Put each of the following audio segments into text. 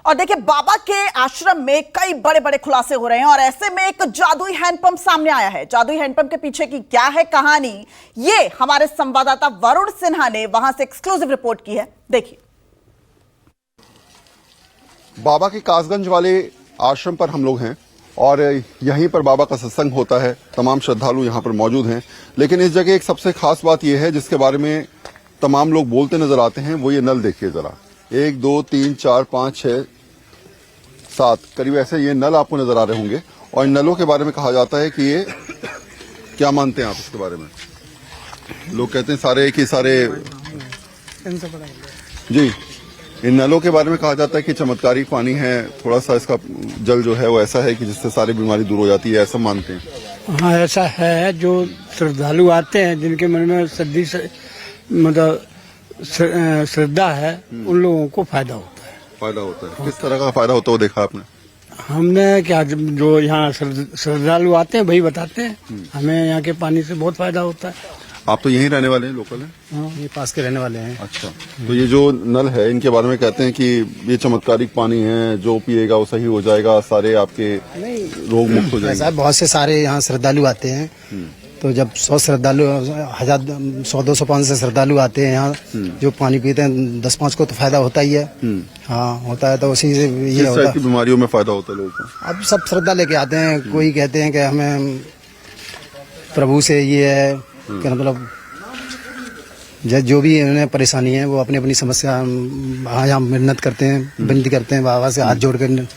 और देखिए, बाबा के आश्रम में कई बड़े बड़े खुलासे हो रहे हैं और ऐसे में एक जादुई हैंडपंप सामने आया है। जादुई हैंडपंप के पीछे की क्या है कहानी, ये हमारे संवाददाता वरुण सिन्हा ने वहां से एक्सक्लूसिव रिपोर्ट की है। देखिए, बाबा के कासगंज वाले आश्रम पर हम लोग हैं और यहीं पर बाबा का सत्संग होता है। तमाम श्रद्धालु यहाँ पर मौजूद हैं, लेकिन इस जगह एक सबसे खास बात यह है जिसके बारे में तमाम लोग बोलते नजर आते हैं, वो ये नल देखिए जरा। 1 2 3 4 5 6 7 करीब ऐसे ये नल आपको नजर आ रहे होंगे। और इन नलों के बारे में कहा जाता है कि ये, क्या मानते हैं आप इसके बारे में? लोग कहते हैं सारे कि सारे जी, इन नलों के बारे में कहा जाता है कि चमत्कारी पानी है, थोड़ा सा इसका जल जो है वो ऐसा है कि जिससे सारी बीमारी दूर हो जाती है, ऐसा मानते हैं। हाँ, ऐसा है। जो श्रद्धालु आते हैं, जिनके मन में सदी से मतलब श्रद्धा है, उन लोगों को फायदा होता है। फायदा होता है? किस तरह का फायदा होता है वो देखा आपने? हमने क्या, जो यहाँ श्रद्धालु आते हैं वही बताते हैं। हमें यहाँ के पानी से बहुत फायदा होता है। आप तो यहीं रहने वाले हैं, लोकल हैं? हाँ, ये पास के रहने वाले हैं। अच्छा, तो ये जो नल है इनके बारे में कहते हैं कि ये चमत्कारिक पानी है, जो पिएगा वो सही हो जाएगा, सारे आपके रोग मुक्त हो जाएंगे। ऐसा बहुत से सारे यहाँ श्रद्धालु आते हैं, तो जब 100 श्रद्धालु 100-200 500 से श्रद्धालु आते हैं यहाँ, जो पानी पीते हैं 10-5 को तो फायदा होता ही है। हाँ, होता है। तो उसी से ये होता है। बीमारियों में फायदा होता है लोगों को। अब सब श्रद्धा लेके आते हैं। कोई कहते हैं कि हमें प्रभु से ये है कि मतलब जो भी उन्हें परेशानी है वो अपनी अपनी समस्या यहाँ मिन्नत करते हैं, विनती करते हैं, बाबा से हाथ जोड़ कर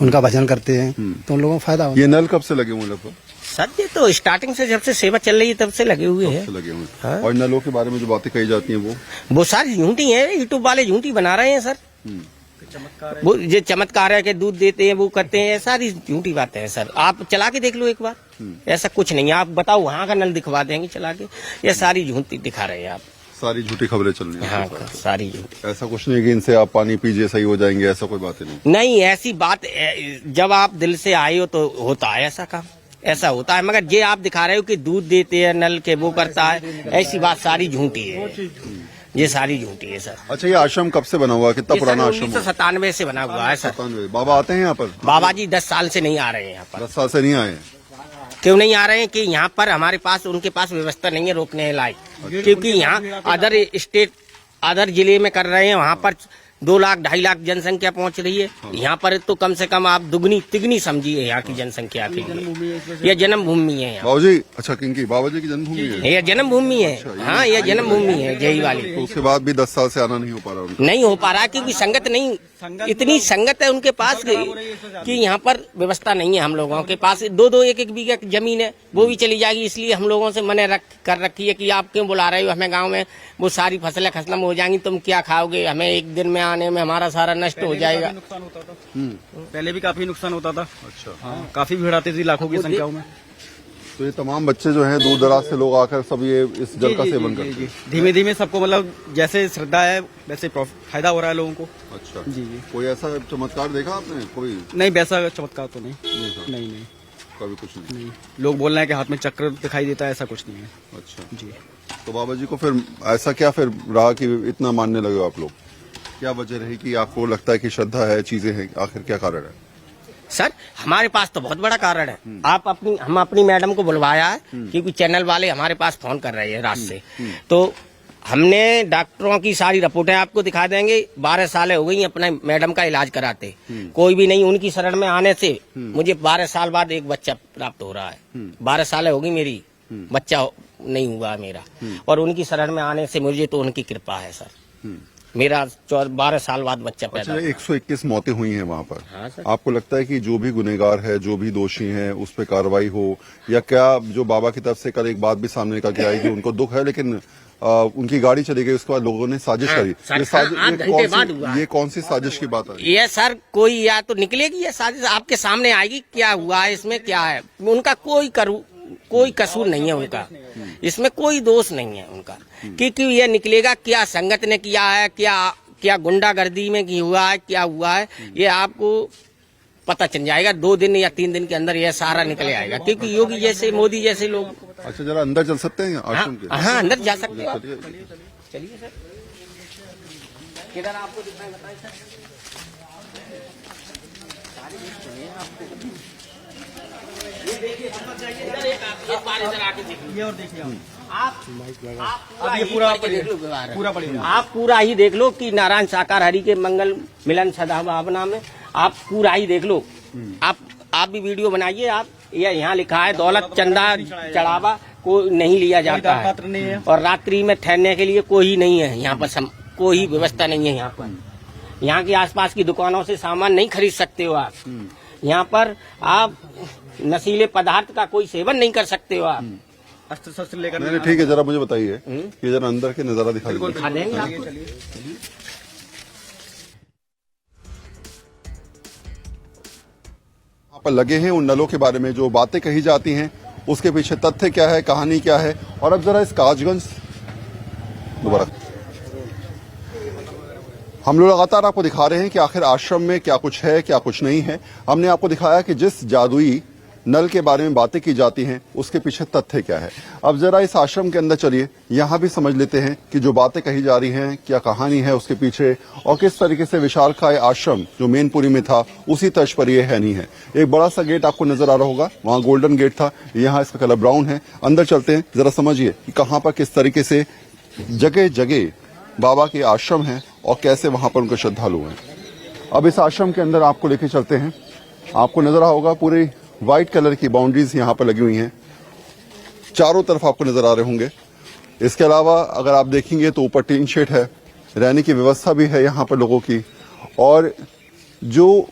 उनका भजन करते हैं, तो उन लोगों को फायदा होता है। ये नल कब से लगे हुए लगभग? सर ये तो स्टार्टिंग से, जब से सेवा चल रही है तब से लगे हुए हैं। लगे हुए। हाँ? और नलों के बारे में जो बातें कही जाती हैं वो सारी झूठी है। यूट्यूब वाले झूठी बना रहे हैं सर। वो ये चमत्कार है कि दूध देते हैं, वो करते हैं, सारी झूठी बातें हैं सर। आप चला के देख लो एक बार, ऐसा कुछ नहीं है। आप बताओ, वहाँ का नल दिखवा देंगे चला के। ये सारी झूठी दिखा रहे हैं आप। सारी झूठी खबरें चल रही हैं। हाँ, सारी झूठी। ऐसा कुछ नहीं कि इनसे आप पानी पीजिए सही हो जाएंगे, ऐसा कोई बात नहीं। नहीं, ऐसी बात, जब आप दिल से आए हो तो होता है ऐसा काम, ऐसा होता है। मगर ये आप दिखा रहे हो कि दूध देते हैं नल के, वो करता है, ऐसी बात सारी झूठी है। ये सारी झूठी है सर। अच्छा, ये आश्रम कब से बना हुआ है? कितना पुराना आश्रम? 1997 से बना हुआ है सर। 97। बाबा आते हैं यहाँ पर? बाबा जी 10 साल से नहीं आ रहे हैं यहाँ पर। 10 साल से नहीं आए? क्यों नहीं आ रहे हैं कि यहाँ पर हमारे पास, उनके पास व्यवस्था नहीं है रोकने लायक। क्योंकि यहाँ अदर स्टेट, अदर जिले में कर रहे हैं, वहाँ पर 2 लाख 2.5 लाख जनसंख्या पहुँच रही है। यहाँ पर तो कम से कम आप दुगनी तिगनी समझिए यहाँ की जनसंख्या के लिए। यह जन्मभूमि है यहाँ। बाबू जी, अच्छा, किनकी? बाबा जी की जन्मभूमि है? यह जन्मभूमि है। हाँ, यह जन्मभूमि है जय वाली। तो उसके बाद भी 10 साल से आना नहीं हो पा रहा? नहीं हो पा रहा, क्योंकि संगत नहीं, इतनी संगत है उनके पास कि यहाँ पर व्यवस्था नहीं है। हम लोगों के पास 2-2 1-1 बीघा जमीन है, वो भी चली जाएगी। इसलिए हम लोगों से मने कर रखी है कि आप क्यों बुला रहे हो हमें गांव में, वो सारी फसलें खत्म हो जाएंगी, तुम क्या खाओगे, हमें एक दिन में आने में हमारा सारा नष्ट हो जाएगा। नुकसान होता था। पहले भी काफी नुकसान होता था। अच्छा। हाँ, काफी भीड़ आती थी, लाखों की संख्या में। तो ये तमाम बच्चे जो हैं, दूर दराज से लोग आकर सब ये इस जल का सेवन करते हैं। धीमे धीमे सबको, मतलब जैसे श्रद्धा है वैसे फायदा हो रहा है लोगों को। अच्छा जी। कोई ऐसा चमत्कार देखा आपने? कोई नहीं, वैसा चमत्कार तो नहीं। नहीं, कभी कुछ नहीं। लोग बोल रहे हैं कि हाथ में चक्र दिखाई देता है, ऐसा कुछ नहीं है। अच्छा जी। तो बाबा जी को फिर ऐसा क्या फिर रहा कि इतना मानने लगे आप लोग? क्या वजह रही कि आपको लगता है कि श्रद्धा है, चीजें हैं? आखिर क्या कारण है सर? हमारे पास तो बहुत बड़ा कारण है। हम अपनी मैडम को बुलवाया है, क्योंकि चैनल वाले हमारे पास फोन कर रहे हैं रात से। तो हमने डॉक्टरों की सारी रिपोर्टें आपको दिखा देंगे। 12 साल हो गई अपने मैडम का इलाज कराते, कोई भी नहीं। उनकी शरण में आने से मुझे 12 साल बाद एक बच्चा प्राप्त हो रहा है। 12 साल हो गई मेरी, बच्चा नहीं हुआ मेरा। और उनकी शरण में आने से मुझे तो उनकी कृपा है सर। मेरा 12 साल बाद बच्चा पैदा। अच्छा, 121 मौतें हुई हैं वहाँ पर। हाँ सर। आपको लगता है कि जो भी गुनहगार है, जो भी दोषी हैं, उस पर कार्रवाई हो, या क्या जो बाबा की तरफ से कल एक बात भी सामने निकल के आई कि उनको दुख है, लेकिन उनकी गाड़ी चली गई, उसके बाद लोगों ने साजिश करी। ये कौन सी साजिश की बात है? ये सर कोई या तो निकलेगी या साजिश आपके सामने आएगी। क्या हुआ है इसमें, क्या है उनका कोई कसूर नहीं है उनका, इसमें कोई दोष नहीं है उनका। क्योंकि ये निकलेगा क्या संगत ने किया है, क्या गुंडागर्दी में हुआ है, क्या हुआ है, ये आपको पता चल जाएगा। 2 दिन या 3 दिन के अंदर ये सारा निकल आएगा। क्योंकि योगी जैसे, मोदी जैसे लोग। अच्छा, जरा अंदर चल सकते हैं आश्रम के? हाँ, अंदर जा सकते हैं। चलिए सर, किधर आपको दिखाएं, बताएं सर। ये और देखिए आप अब ये पूरा पड़ेगा आप पूरा ही देख लो कि नारायण साकार हरि के मंगल मिलन सद्भावना में आप पूरा ही देख लो। आप भी वीडियो बनाइए। आप ये यहाँ लिखा है दौलत चंदा चढ़ावा को नहीं लिया जाता है और रात्रि में ठहरने के लिए कोई नहीं है यहाँ पर, कोई व्यवस्था नहीं है यहाँ पर। यहाँ के आसपास की दुकानों से सामान नहीं खरीद सकते हो आप। यहाँ पर आप नशीले पदार्थ का कोई सेवन नहीं कर सकते हो आप। अस्त्र शस्त्र लेकर नहीं ठीक है, जरा मुझे बताइए कि जरा अंदर के नजारा दिखा दीजिए। दिखा देंगे आपको। यहाँ पर लगे हैं उन नलों के बारे में जो बातें कही जाती हैं, उसके पीछे तथ्य क्या है, कहानी क्या है। और अब जरा इस कासगंज दोबारा हम लोग लगातार आपको दिखा रहे हैं कि आखिर आश्रम में क्या कुछ है, क्या कुछ नहीं है। हमने आपको दिखाया कि जिस जादुई नल के बारे में बातें की जाती हैं उसके पीछे तथ्य क्या है। अब जरा इस आश्रम के अंदर चलिए, यहाँ भी समझ लेते हैं कि जो बातें कही जा रही हैं क्या कहानी है उसके पीछे, और किस तरीके से विशालकाय आश्रम जो मेनपुरी में था उसी तर्ज पर ये है नहीं है। एक बड़ा सा गेट आपको नजर आ रहा होगा, वहाँ गोल्डन गेट था, यहाँ इसका कलर ब्राउन है। अंदर चलते हैं, जरा समझिए कि कहाँ पर किस तरीके से जगह जगह बाबा के आश्रम है और कैसे वहां पर उनके श्रद्धालु हैं। अब इस आश्रम के अंदर आपको लेके चलते हैं। आपको नजर आ होगा पूरी व्हाइट कलर की बाउंड्रीज यहाँ पर लगी हुई हैं, चारों तरफ आपको नजर आ रहे होंगे। इसके अलावा अगर आप देखेंगे तो ऊपर टीन शेड है, रहने की व्यवस्था भी है यहाँ पर लोगों की। और जो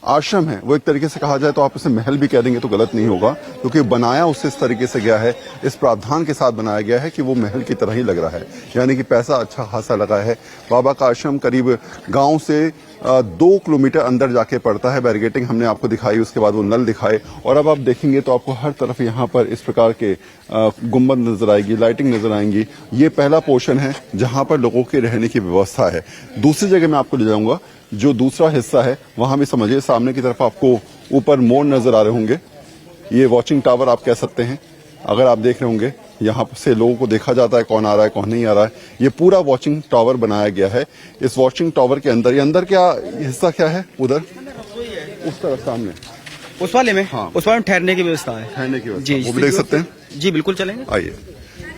आश्रम है वो एक तरीके से कहा जाए तो आप इसे महल भी कह देंगे तो गलत नहीं होगा, क्योंकि बनाया उससे इस तरीके से गया है, इस प्रावधान के साथ बनाया गया है कि वो महल की तरह ही लग रहा है, यानी कि पैसा अच्छा खासा लगा है। बाबा का आश्रम करीब गांव से 2 किलोमीटर अंदर जाके पड़ता है। बैरिगेटिंग हमने आपको दिखाई, उसके बाद वो नल दिखाए, और अब आप देखेंगे तो आपको हर तरफ यहाँ पर इस प्रकार के गुम्बद नजर आएगी, लाइटिंग नजर आएंगी। ये पहला पोर्शन है जहां पर लोगों के रहने की व्यवस्था है। दूसरी जगह मैं आपको ले जाऊंगा, जो दूसरा हिस्सा है वहां भी समझिए, सामने की तरफ आपको ऊपर मोड़ नजर आ रहे होंगे। ये वॉचिंग टावर आप कह सकते हैं। अगर आप देख रहे होंगे यहाँ से लोगों को देखा जाता है कौन आ रहा है कौन नहीं आ रहा है। ये पूरा वॉचिंग टावर बनाया गया है। इस वॉचिंग टावर के अंदर, ये अंदर क्या हिस्सा क्या है, उधर उस तरफ सामने उस वाले में, हाँ। उस वाले में ठहरने की व्यवस्था है। ठहरने की व्यवस्था, जी, वो भी देख सकते हैं। जी बिल्कुल चलेंगे, आइए।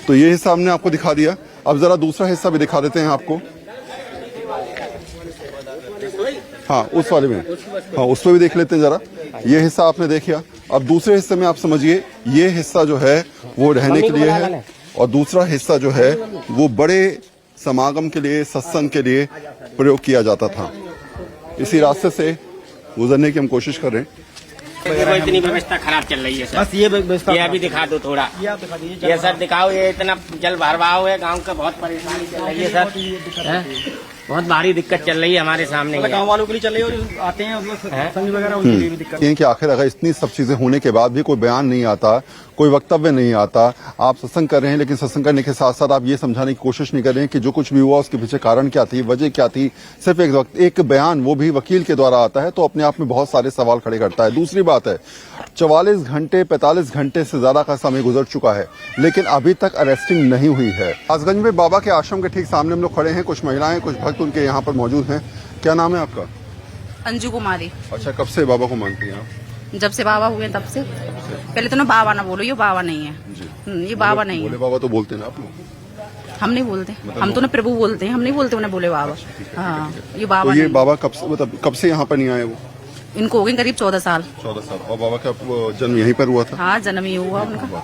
तो ये हिस्सा हमने आपको दिखा दिया, अब जरा दूसरा हिस्सा भी दिखा देते हैं आपको। हाँ उस वाले में, हाँ उस पर भी देख लेते हैं जरा। ये हिस्सा आपने देखा, अब दूसरे हिस्से में आप समझिए, ये हिस्सा जो है वो रहने के लिए है, और दूसरा हिस्सा जो है वो बड़े समागम के लिए, सत्संग के लिए प्रयोग किया जाता था। इसी रास्ते से गुजरने की हम कोशिश कर रहे हैं। देखो इतनी व्यवस्था खराब चल रही है सर। बस ये व्यवस्था ये अभी दिखा दो थोड़ा, ये आप दिखा दीजिए। ये सर दिखाओ। ये इतना जल भरवाओ है, गांव का बहुत परेशानी चल रही है सर, हैं? बहुत भारी दिक्कत चल रही है हमारे सामने। गाँव वालों के लिए चल रही है, और आते हैं संघ वगैरह, उनके लिए भी दिक्कत कि आखिर अगर इतनी सब चीजें होने के बाद भी कोई बयान नहीं आता, कोई वक्तव्य नहीं आता, आप सत्संग कर रहे हैं लेकिन सत्संग करने के साथ साथ आप ये समझाने की कोशिश नहीं कर रहे हैं कि जो कुछ भी हुआ उसके पीछे कारण क्या थी, वजह क्या थी। सिर्फ एक बयान, वो भी वकील के द्वारा आता है, तो अपने आप में बहुत सारे सवाल खड़े करता है। दूसरी बात है, 44 घंटे 45 घंटे से ज्यादा का समय गुजर चुका है लेकिन अभी तक अरेस्टिंग नहीं हुई है। कासगंज में बाबा के आश्रम के ठीक सामने हम लोग खड़े हैं, कुछ महिलाएं, कुछ भक्त उनके यहाँ पर मौजूद हैं। क्या नाम है आपका? अंजू कुमारी। अच्छा, कब से बाबा को मानती हैं आप? जब से बाबा हुए तब से। पहले तो ना बाबा ना बोलो, ये बाबा नहीं है। ये बाबा नहीं बोले है। बाबा तो बोलते हैं ना आप लोग? हम नहीं बोलते, हम तो ना प्रभु बोलते हैं, हम नहीं बोलते उन्हें बोले बाबा। हाँ, ये बाबा तो ये नहीं। बाबा कब से, मतलब कब से यहाँ पर नहीं आए वो? इनको हो गए करीब 14 साल। 14 साल। और बाबा का जन्म यहीं पर हुआ था? हाँ, जन्म ही हुआ उनका।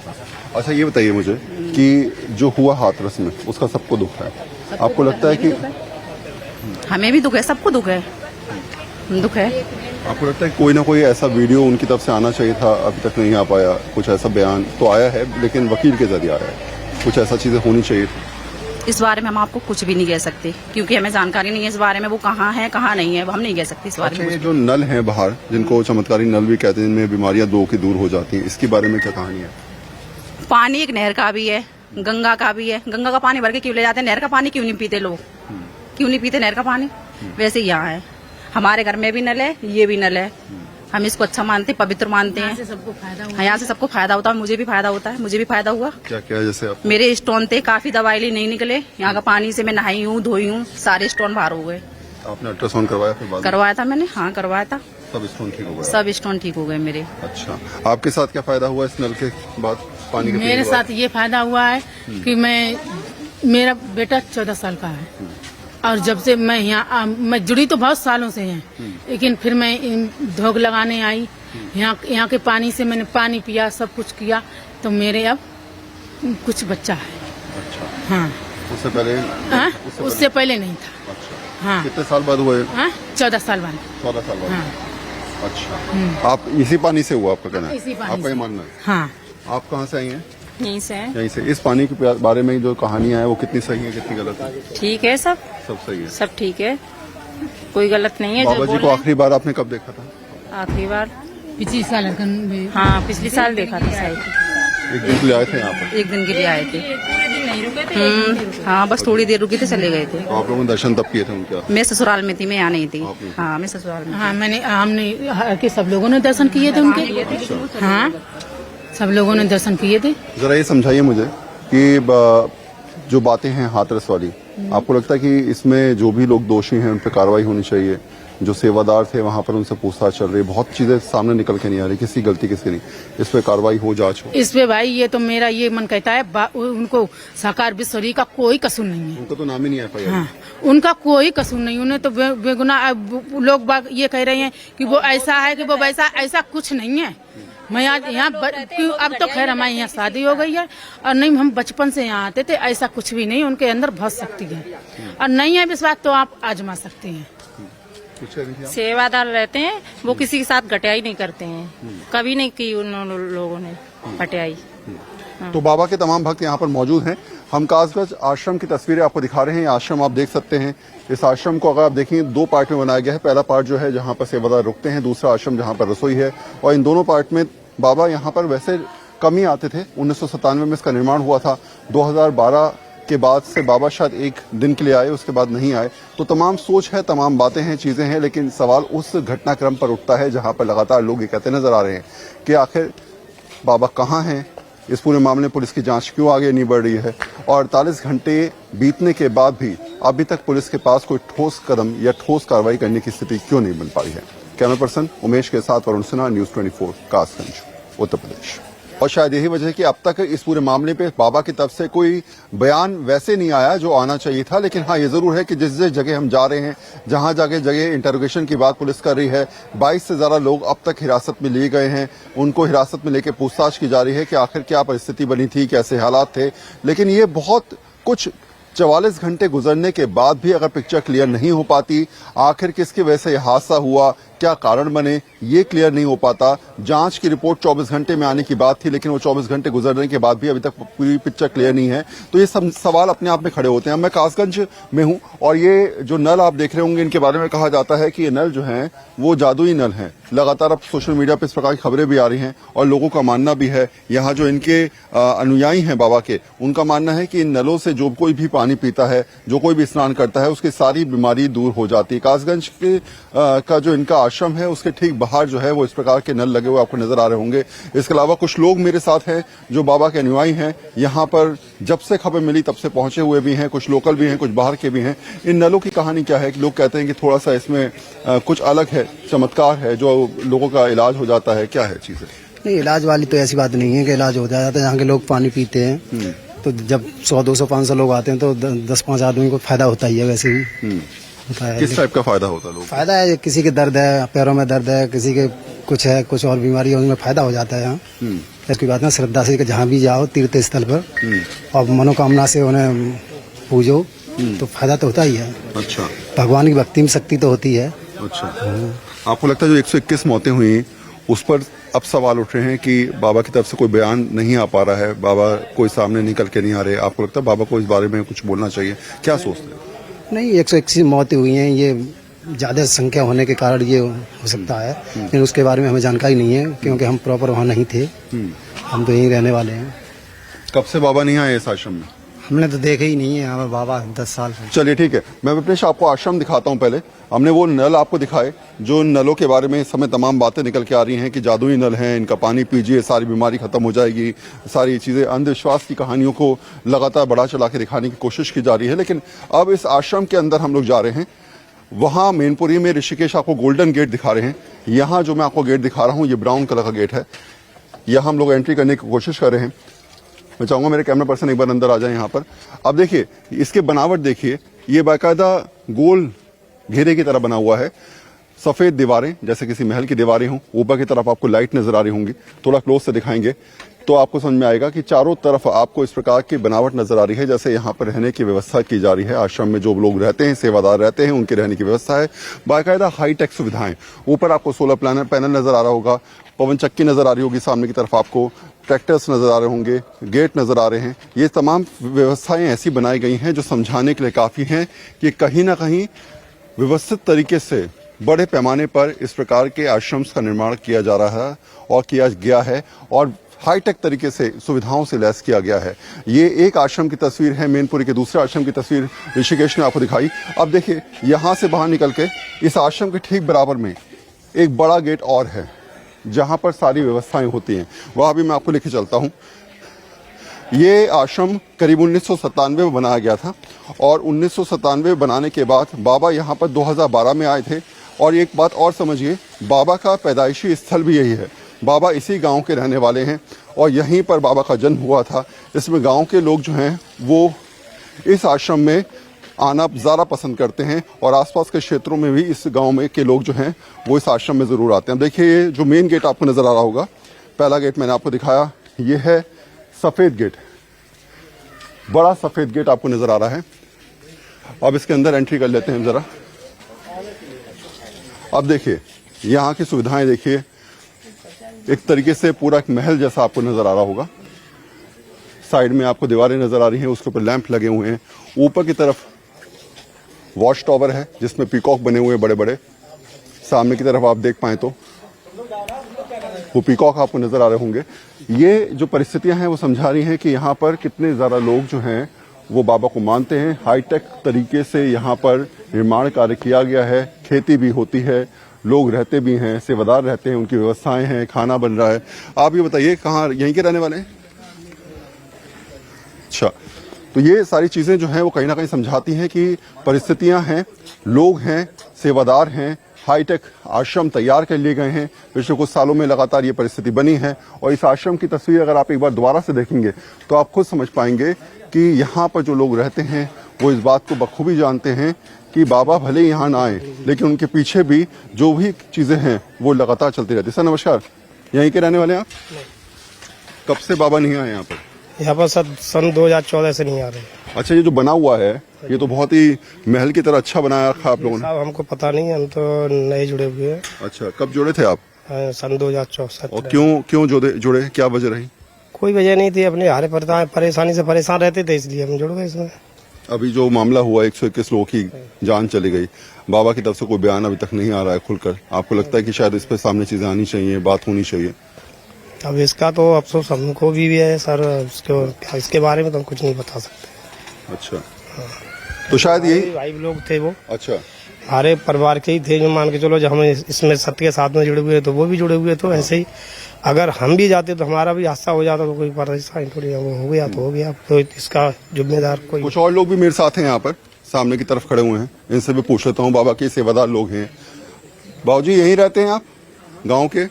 अच्छा, ये बताइए मुझे कि जो हुआ हाथरस में, उसका सबको दुख है। आपको लगता है कि हमें भी दुख है, सबको दुख है, दुख है। आपको लगता है कोई ना कोई ऐसा वीडियो उनकी तरफ से आना चाहिए था, अभी तक नहीं आ पाया? कुछ ऐसा बयान तो आया है लेकिन वकील के जरिए आ रहा है, कुछ ऐसा चीजें होनी चाहिए थी। इस बारे में हम आपको कुछ भी नहीं कह सकते क्योंकि हमें जानकारी नहीं है इस बारे में, वो कहाँ है कहाँ नहीं है, वो हम नहीं कह सकते इस बारे अच्छा, में। ये जो नल है बाहर, जिनको चमत्कारी नल भी कहते हैं, जिनमें बीमारियां लोगों की दूर हो जाती हैं, इसके बारे में क्या कहानी है? पानी एक नहर का भी है, गंगा का भी है। गंगा का पानी भर के क्यों ले जाते हैं, नहर का पानी क्यों नहीं पीते लोग? क्यों नहीं पीते नहर का पानी? वैसे यहाँ है, हमारे घर में भी नल है, ये भी नल है। हम इसको अच्छा मानते, पवित्र मानते हैं। यहाँ से सबको फायदा होता है, मुझे भी फायदा होता है, मुझे भी फायदा हुआ। क्या क्या जैसे आप? मेरे स्टोन थे, काफी दवाई ली, नहीं निकले। यहाँ का पानी से मैं नहाई हूँ, धोई हूँ, सारे स्टोन बाहर हो गए। आपने अल्ट्रासाउंड करवाया फिर बाद में? करवाया था मैंने, हाँ करवाया था। सब स्टोन ठीक हो गया। सब स्टोन ठीक हो गए मेरे। अच्छा, आपके साथ क्या फायदा हुआ इस नल के बाद, पानी के? मेरे साथ ये फायदा हुआ है कि मेरा बेटा 14 साल का है और जब से मैं मैं जुड़ी तो बहुत सालों से हैं, लेकिन फिर मैं धोख लगाने आई यहाँ के पानी से, मैंने पानी पिया, सब कुछ किया, तो मेरे अब कुछ बच्चा है। अच्छा, हाँ, उससे पहले? हाँ? उससे पहले नहीं था। अच्छा, हाँ। कितने साल बाद हुए? हाँ, 14 साल बाद। 14 साल बाद। हाँ। अच्छा, आप इसी पानी से हुआ, आपका कहना है? इसी पानी आपका ये से। मानना है? हाँ, आप कहाँ से आई हैं? यहीं से है। यहीं से। इस पानी के बारे में जो कहानियां हैं वो कितनी सही है, कितनी गलत है? ठीक है, सब सही है। सब ठीक है, कोई गलत नहीं है। बाबा जो जी बोल को रहे आखिरी बार आपने कब देखा था? हैं। आखिरी बार पिछली साल हाँ, पिछली साल देखा था शायद। एक दिन के लिए आए थे यहाँ पर? एक दिन के लिए आए थे। पूरे दिन नहीं रुके थे। हाँ, बस थोड़ी देर रुके थे, चले गए थे। तो आप लोगों ने दर्शन तब किए थे उनके? मैं ससुराल में थी, मैं यहाँ नहीं थी। आपने? हाँ, मैं ससुराल में। हाँ, हमने के सब लोगों ने दर्शन किए थे उनके। हाँ, सब लोगों ने दर्शन किए थे। जरा ये समझाइए मुझे कि जो बातें हैं हाथरस वाली, आपको लगता है कि इसमें जो भी लोग दोषी हैं उन पर कार्रवाई होनी चाहिए? जो सेवादार थे वहां पर उनसे पूछताछ चल रही है, बहुत चीजें सामने निकल के नहीं आ रही, किसी गलती किसकी नहीं, इस पे कार्रवाई हो, जांच हो? इस पे भाई ये तो मेरा ये मन कहता है उनको साकार बिस्वरी का कोई कसूर नहीं है। उनका तो नाम ही नहीं है। हाँ, उनका कोई कसूर नहीं, उन्हें तो बेगुनाह लोग बाग ये कह रहे हैं कि वो ऐसा है कि वो वैसा, ऐसा कुछ नहीं है। मैं आज यहाँ अब तो खैर हमारे यहाँ शादी हो गई है और नहीं, हम बचपन से यहाँ आते थे, ऐसा कुछ भी नहीं, उनके अंदर बहुत शक्ति है और नहीं है विश्वास तो आप आजमा सकते हैं। सेवादार रहते हैं, वो किसी के साथ घटियाई नहीं करते हैं, कभी नहीं की उन लोगों ने घटियाई। तो बाबा के तमाम भक्त यहाँ पर मौजूद हैं। हम कासगंज आश्रम की तस्वीरें आपको दिखा रहे हैं। ये आश्रम आप देख सकते हैं। इस आश्रम को अगर आप देखें 2 पार्ट में बनाया गया है। पहला पार्ट जो है जहाँ पर सेवादार रुकते हैं, दूसरा आश्रम जहाँ पर रसोई है, और इन दोनों पार्ट में बाबा यहाँ पर वैसे कम ही आते थे। 1997 में इसका निर्माण हुआ था। 2012 के बाद से बाबा शायद एक दिन के लिए आए, उसके बाद नहीं आए। तो तमाम सोच है, तमाम बातें हैं, चीजें हैं, लेकिन सवाल उस घटनाक्रम पर उठता है जहां पर लगातार लोग ये कहते नजर आ रहे हैं कि आखिर बाबा कहां हैं, इस पूरे मामले में पुलिस की जांच क्यों आगे नहीं बढ़ रही है, और 48 घंटे बीतने के बाद भी अभी तक पुलिस के पास कोई ठोस कदम या ठोस कार्रवाई करने की स्थिति क्यों नहीं बन पाई है। कैमरा पर्सन उमेश के साथ वरुण सिन्हा, न्यूज़ 24, कासगंज, उत्तर प्रदेश। और शायद यही वजह है कि अब तक इस पूरे मामले पे बाबा की तरफ से कोई बयान वैसे नहीं आया जो आना चाहिए था। लेकिन हाँ, ये जरूर है कि जिस जिस जगह हम जा रहे हैं, जहां जगह इंटरोगेशन की बात पुलिस कर रही है, 22 से ज्यादा लोग अब तक हिरासत में लिए गए हैं। उनको हिरासत में लेकर पूछताछ की जा रही है कि आखिर क्या परिस्थिति बनी थी, कैसे हालात थे। लेकिन ये बहुत कुछ 44 घंटे गुजरने के बाद भी अगर पिक्चर क्लियर नहीं हो पाती, आखिर किसकी वजह से यह हादसा हुआ, क्या कारण बने, ये क्लियर नहीं हो पाता। जांच की रिपोर्ट 24 घंटे में आने की बात थी, लेकिन वो 24 घंटे गुजरने के बाद भी अभी तक पूरी पिक्चर क्लियर नहीं है। तो ये सब सवाल अपने आप में खड़े होते हैं। मैं कासगंज में हूं और ये जो नल आप देख रहे होंगे, इनके बारे में कहा जाता है कि ये नल जो हैं वो जादुई नल हैं। लगातार अब सोशल मीडिया पर इस प्रकार की खबरें भी आ रही हैं और लोगों का मानना भी है, यहाँ जो इनके अनुयायी हैं बाबा के, उनका मानना है कि इन नलों से जो कोई भी पानी पीता है, जो कोई भी स्नान करता है, उसकी सारी बीमारी दूर हो जाती है। कासगंज के का जो इनका आश्रम है उसके ठीक बाहर जो है वो इस प्रकार के नल लगे हुए आपको नजर आ रहे होंगे। इसके अलावा कुछ लोग मेरे साथ हैं जो बाबा के अनुयायी हैं, यहाँ पर जब से खबर मिली तब से पहुंचे हुए भी हैं, कुछ लोकल भी हैं, कुछ बाहर के भी हैं। इन नलों की कहानी क्या है कि लोग कहते हैं कि थोड़ा सा इसमें कुछ अलग है, चमत्कार है, जो लोगों का इलाज हो जाता है। क्या है चीजें? नहीं, इलाज वाली तो ऐसी बात नहीं है कि इलाज हो जाता है। यहाँ के लोग पानी पीते हैं तो जब 100, 200, 500 लोग आते हैं तो 10-5 आदमी को फायदा होता ही है। वैसे ही होता है। किस टाइप का फायदा होता है लोगों को? फायदा है, किसी के दर्द है, पैरों में दर्द है, किसी के कुछ है, कुछ और बीमारी है, उनमें फायदा हो जाता है। यहाँ इसकी बात ना, श्रद्धा से जहाँ भी जाओ तीर्थ स्थल पर और मनोकामना से उन्हें पूजो तो फायदा तो होता ही है। अच्छा, भगवान की भक्ति में शक्ति तो होती है। अच्छा, आपको लगता है जो 121 मौतें हुई उस पर अब सवाल उठ रहे हैं कि बाबा की तरफ से कोई बयान नहीं आ पा रहा है, बाबा कोई सामने निकल के नहीं आ रहे। आपको लगता है बाबा को इस बारे में कुछ बोलना चाहिए? क्या सोचते हैं? नहीं, 121 मौतें हुई हैं, ये ज्यादा संख्या होने के कारण ये हो सकता है, लेकिन उसके बारे में हमें जानकारी नहीं है क्योंकि हम प्रॉपर वहाँ नहीं थे। हम तो यहीं रहने वाले हैं। कब से बाबा नहीं आए इस आश्रम में? हमने तो देखा ही नहीं है यहाँ बाबा 10 साल से। चलिए ठीक है, मैं विपनेश आपको आश्रम दिखाता हूँ। पहले हमने वो नल आपको दिखाए जो नलों के बारे में इस समय तमाम बातें निकल के आ रही हैं कि जादुई नल हैं, इनका पानी पीजिए सारी बीमारी खत्म हो जाएगी, सारी चीजें। अंधविश्वास की कहानियों को लगातार बढ़ा चढ़ा के दिखाने की कोशिश की जा रही है। लेकिन अब इस आश्रम के अंदर हम लोग जा रहे हैं। वहां मैनपुरी में ऋषिकेश आपको गोल्डन गेट दिखा रहे हैं। यहाँ जो मैं आपको गेट दिखा रहा हूँ ये ब्राउन कलर का गेट है। यहाँ हम लोग एंट्री करने की कोशिश कर रहे हैं। मैं चाहूंगा मेरे कैमरा पर्सन एक बार अंदर आ जाए यहाँ पर। अब देखिए इसके बनावट देखिए, ये बाकायदा गोल घेरे की तरह बना हुआ है। सफेद दीवारें जैसे किसी महल की दीवारें हों, ऊपर की तरफ आपको लाइट नजर आ रही होंगी। थोड़ा क्लोज से दिखाएंगे तो आपको समझ में आएगा कि चारों तरफ आपको इस प्रकार की बनावट नजर आ रही है, जैसे यहाँ पर रहने की व्यवस्था की जा रही है। आश्रम में जो लोग रहते हैं, सेवादार रहते हैं, उनके रहने की व्यवस्था है। बाकायदा हाईटेक सुविधाएं। ऊपर आपको सोलर पैनल नजर आ रहा होगा, पवन चक्की नजर आ रही होगी, सामने की तरफ आपको ट्रैक्टर्स नजर आ रहे होंगे, गेट नजर आ रहे हैं। ये तमाम व्यवस्थाएं ऐसी बनाई गई हैं जो समझाने के लिए काफी हैं कि कहीं ना कहीं व्यवस्थित तरीके से बड़े पैमाने पर इस प्रकार के आश्रम्स का निर्माण किया जा रहा है और किया गया है और हाईटेक तरीके से सुविधाओं से लैस किया गया है। ये एक आश्रम की तस्वीर है। मैनपुरी के दूसरे आश्रम की तस्वीर ऋषिकेश ने आपको दिखाई। अब देखिए यहाँ से बाहर निकल के इस आश्रम के ठीक बराबर में एक बड़ा गेट और है जहां पर सारी व्यवस्थाएं होती हैं। वहां भी मैं आपको लेके चलता हूं। ये आश्रम करीब 1997 में बनाया गया था और 1997 बनाने के बाद बाबा यहाँ पर 2012 में आए थे। और एक बात और समझिए, बाबा का पैदाइशी स्थल भी यही है। बाबा इसी गांव के रहने वाले हैं और यहीं पर बाबा का जन्म हुआ था। इसमें गांव के लोग जो हैं वो इस आश्रम में आना ज़्यादा पसंद करते हैं और आसपास के क्षेत्रों में भी इस गांव में के लोग जो हैं वो इस आश्रम में ज़रूर आते हैं। देखिए ये जो मेन गेट आपको नज़र आ रहा होगा, पहला गेट मैंने आपको दिखाया, ये है सफ़ेद गेट। बड़ा सफ़ेद गेट आपको नज़र आ रहा है। अब इसके अंदर एंट्री कर लेते हैं ज़रा। अब देखिए यहाँ की सुविधाएं देखिए, एक तरीके से पूरा एक महल जैसा आपको नज़र आ रहा होगा। साइड में आपको दीवारें नज़र आ रही हैं, उसके ऊपर लैंप लगे हुए हैं। ऊपर की तरफ वॉच टावर है जिसमें पीकॉक बने हुए हैं बड़े बड़े। सामने की तरफ आप देख पाएं तो वो पीकॉक आपको नजर आ रहे होंगे। ये जो परिस्थितियां हैं वो समझा रही हैं कि यहाँ पर कितने ज़्यादा लोग जो हैं वो बाबा को मानते हैं। हाईटेक तरीके से यहाँ पर निर्माण कार्य किया गया है। खेती भी होती है, लोग रहते भी हैं, सेवादार रहते हैं, उनकी व्यवस्थाएं हैं, खाना बन रहा है। आप ये बताइए कहाँ यहीं के रहने वाले हैं? अच्छा, तो ये सारी चीजें जो हैं वो कहीं ना कहीं समझाती हैं कि परिस्थितियां हैं, लोग हैं, सेवादार हैं, हाईटेक आश्रम तैयार कर लिए गए हैं। पिछले कुछ सालों में लगातार ये परिस्थिति बनी है और इस आश्रम की तस्वीर अगर आप एक बार दोबारा से देखेंगे तो आप खुद समझ पाएंगे कि यहाँ पर जो लोग रहते हैं वो इस बात को बखूबी जानते हैं कि बाबा भले ही यहाँ ना आए लेकिन उनके पीछे भी जो भी चीजें हैं वो लगातार चलती रहती है। सर नमस्कार, यहीं के रहने वाले हैं आप? कब से बाबा नहीं आए यहाँ पर? यहाँ पर सन 2014 से नहीं आ रहे। अच्छा, ये जो बना हुआ है ये तो बहुत ही महल की तरह अच्छा बनाया रखा आप लोगों ने। साहब हमको पता नहीं, हम तो नए जुड़े हुए हैं। अच्छा, कब जुड़े थे आप? सन 2064। और क्यों जुड़े, क्या वजह रही? कोई वजह नहीं थी, अपने हारे परेशानी से परेशान रहते थे इसलिए हम जुड़ गए इसमें। अभी जो मामला हुआ 121 लोगों की जान चली गई, बाबा की तरफ से कोई बयान अभी तक नहीं आ रहा है खुलकर। आपको लगता है कि शायद इस पर सामने चीजें आनी चाहिए, बात होनी चाहिए? अब इसका तो अफसोस हमको भी है सर, इसके बारे में तो हम कुछ नहीं बता सकते। अच्छा, तो शायद यही भाई लोग थे वो। अच्छा, हमारे परिवार के ही थे जो मान के चलो, जब हम इसमें सत्य के साथ में जुड़े हुए तो वो भी जुड़े हुए। तो ऐसे ही अगर हम भी जाते तो हमारा भी हादसा हो जाता, तो कोई परेशानी थोड़ी हो गया तो हो गया। तो इसका जिम्मेदार कोई। कुछ और लोग भी मेरे साथ हैं यहाँ पर, सामने की तरफ खड़े हुए हैं, इनसे भी पूछ लेता हूँ। बाबा के सेवादार लोग हैं। बाबूजी यहीं रहते हैं आप गाँव के?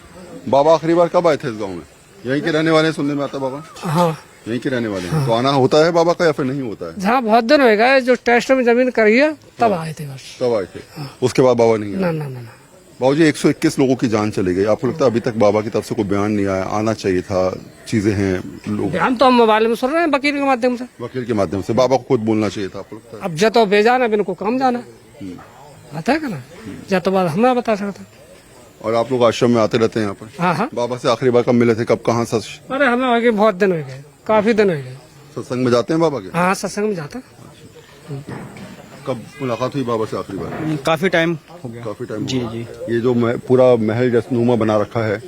बाबा आखिरी बार कब आए थे इस गाँव में? यहीं के रहने वाले हैं, सुनने में आता बाबा? हाँ, यहीं के रहने वाले हैं। तो आना होता है बाबा का या फिर नहीं होता है? जहाँ बहुत दिन हो गए, जो टेस्ट में जमीन करी है तब आए थे बस। तब आए थे? उसके बाद बाबा नहीं आए? ना। बाबूजी 121 लोगों की जान चली गई, आपको लगता है अभी तक बाबा की तरफ से कोई बयान नहीं आया? आना चाहिए था, चीजें हैं, लोग बयान तो हम मोबाइल में सुन रहे हैं वकील के माध्यम से। वकील के माध्यम से बाबा को खुद बोलना चाहिए था, आपको लगता है? अब जब तो बेजान है, इनको काम जाना आता है ना, जब तो बात हमें बता सकता। और आप लोग आश्रम में आते रहते हैं यहाँ पर? हाँ। बाबा से आखिरी बार कब मिले थे, कब, कहाँ? अरे हमें हो गए बहुत दिन हो गए, काफी दिन हो गए। सत्संग में जाते हैं बाबा के? हाँ, सत्संग में जाता। कब मुलाकात हुई बाबा से आखिरी बार? काफी टाइम हो गया। काफी टाइम। जी। ये जो पूरा महल जैसनुमा बना रखा है,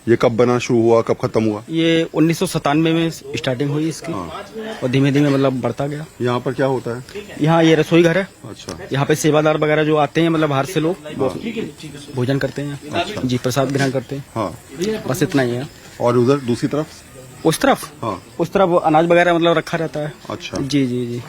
ये कब बना शुरू हुआ, कब खत्म हुआ? ये 1997 में स्टार्टिंग हुई इसकी। और धीमे धीमे मतलब बढ़ता गया। यहाँ पर क्या होता है? यहाँ ये रसोई घर है। अच्छा। यहाँ पे सेवादार वगैरह जो आते हैं, मतलब बाहर से लोग भोजन करते हैं। अच्छा। जी, प्रसाद ग्रहण करते हैं। हाँ, बस इतना ही है। और उधर दूसरी तरफ? उस तरफ? हाँ, उस तरफ अनाज वगैरह मतलब रखा रहता है। अच्छा। जी।